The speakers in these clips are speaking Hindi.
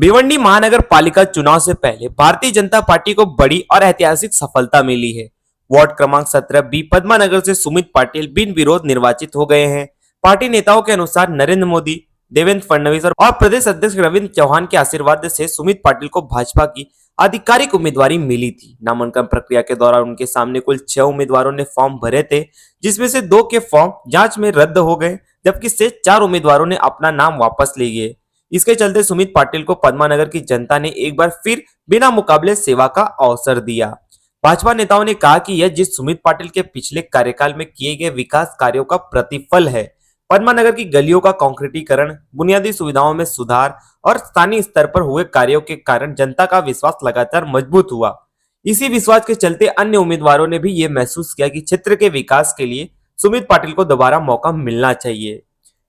भिवंडी महानगर पालिका चुनाव से पहले भारतीय जनता पार्टी को बड़ी और ऐतिहासिक सफलता मिली है। वार्ड क्रमांक 17 बी पद्मानगर से सुमित पाटिल बिन विरोध निर्वाचित हो गए हैं। पार्टी नेताओं के अनुसार नरेंद्र मोदी, देवेंद्र फडणवीस और प्रदेश अध्यक्ष रविंद्र चौहान के आशीर्वाद से सुमित पाटिल को भाजपा की आधिकारिक उम्मीदवारी मिली थी। नामांकन प्रक्रिया के दौरान उनके सामने कुल 6 उम्मीदवारों ने फॉर्म भरे थे, जिसमें से 2 के फॉर्म जांच में रद्द हो गए, जबकि शेष 4 उम्मीदवारों ने अपना नाम वापस ले लिए। इसके चलते सुमित पाटिल को पद्मानगर की जनता ने एक बार फिर बिना मुकाबले सेवा का अवसर दिया। भाजपा नेताओं ने कहा कि यह जिस सुमित पाटिल के पिछले कार्यकाल में किए गए विकास कार्यों का प्रतिफल है। पद्मानगर की गलियों का कंक्रीटीकरण, बुनियादी सुविधाओं में सुधार और स्थानीय स्तर पर हुए कार्यों के कारण जनता का विश्वास लगातार मजबूत हुआ। इसी विश्वास के चलते अन्य उम्मीदवारों ने भी ये महसूस किया कि क्षेत्र के विकास के लिए सुमित पाटिल को दोबारा मौका मिलना चाहिए।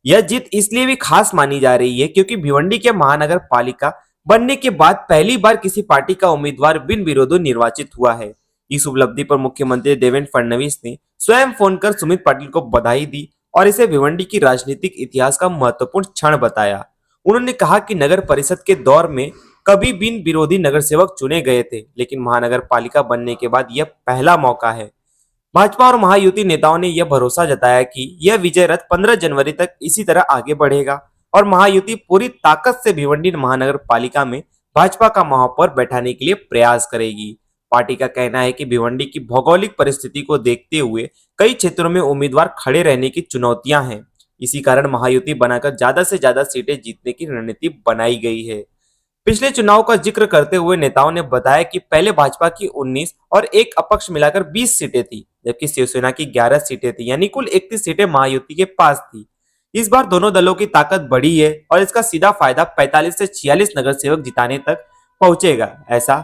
यह जीत इसलिए भी खास मानी जा रही है क्योंकि भिवंडी के महानगर पालिका बनने के बाद पहली बार किसी पार्टी का उम्मीदवार बिन विरोध निर्वाचित हुआ है। इस उपलब्धि पर मुख्यमंत्री देवेंद्र फडणवीस ने स्वयं फोन कर सुमित पाटिल को बधाई दी और इसे भिवंडी की राजनीतिक इतिहास का महत्वपूर्ण क्षण बताया। उन्होंने कहा कि नगर परिषद के दौर में कभी बिन विरोधी नगर सेवक चुने गए थे, लेकिन महानगर पालिका बनने के बाद यह पहला मौका है। भाजपा और महायुति नेताओं ने यह भरोसा जताया कि यह विजय रथ 15 जनवरी तक इसी तरह आगे बढ़ेगा और महायुति पूरी ताकत से भिवंडी महानगर पालिका में भाजपा का महापौर बैठाने के लिए प्रयास करेगी। पार्टी का कहना है कि भिवंडी की भौगोलिक परिस्थिति को देखते हुए कई क्षेत्रों में उम्मीदवार खड़े रहने की चुनौतियां हैं। इसी कारण महायुति बनाकर ज्यादा से ज्यादा सीटें जीतने की रणनीति बनाई गई है। पिछले चुनाव का जिक्र करते हुए नेताओं ने बताया कि पहले भाजपा की 19 और एक अपक्ष मिलाकर 20 सीटें थी, जबकि शिवसेना की 11 सीटें थी, यानी कुल 31 सीटें महायुति के पास थी। इस बार दोनों दलों की ताकत बढ़ी है और इसका सीधा फायदा 45 से 46 नगर सेवक जिताने तक पहुंचेगा, ऐसा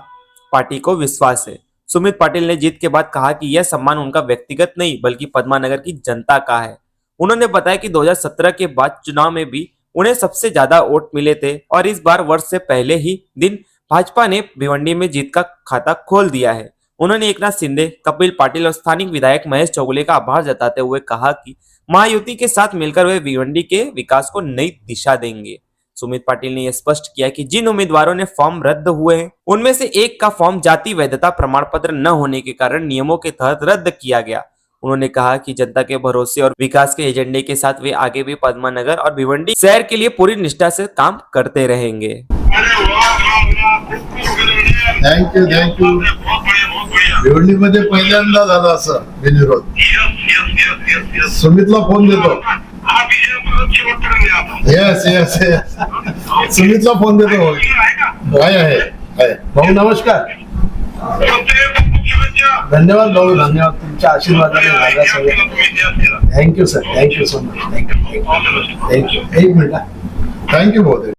पार्टी को विश्वास है। सुमित पाटिल ने जीत के बाद कहा कि यह सम्मान उनका व्यक्तिगत नहीं बल्कि पद्मानगर की जनता का है। उन्होंने बताया कि 2017 के बाद चुनाव में भी उन्हें सबसे ज्यादा वोट मिले थे और इस बार वर्ष से पहले ही दिन भाजपा ने भिवंडी में जीत का खाता खोल दिया है। उन्होंने एकनाथ शिंदे, कपिल पाटिल और स्थानिक विधायक महेश चौगुले का आभार जताते हुए कहा कि महायुति के साथ मिलकर वे भिवंडी के विकास को नई दिशा देंगे। सुमित पाटिल ने यह स्पष्ट किया कि जिन उम्मीदवारों ने फॉर्म रद्द हुए हैं उनमें से एक का फॉर्म जाति वैधता प्रमाण पत्र न होने के कारण नियमों के तहत रद्द किया गया। उन्होंने कहा कि जनता के भरोसे और विकास के एजेंडे के साथ वे आगे भी पद्मानगर और भिवंडी शहर के लिए पूरी निष्ठा से काम करते रहेंगे। Thank you. भिवंडी मध्ये पहिल्यांदा झाला असं बिनविरोध। सुमितला फोन देतो। यस सुमितला फोन देतो। आहे भाऊ, नमस्कार। धन्यवाद भाऊ, धन्यवाद तुमच्या आशीर्वादाने झाला सगळं। Thank you sir, thank you so much. Thank you. एक मिनिट। थँक्यू भाऊ।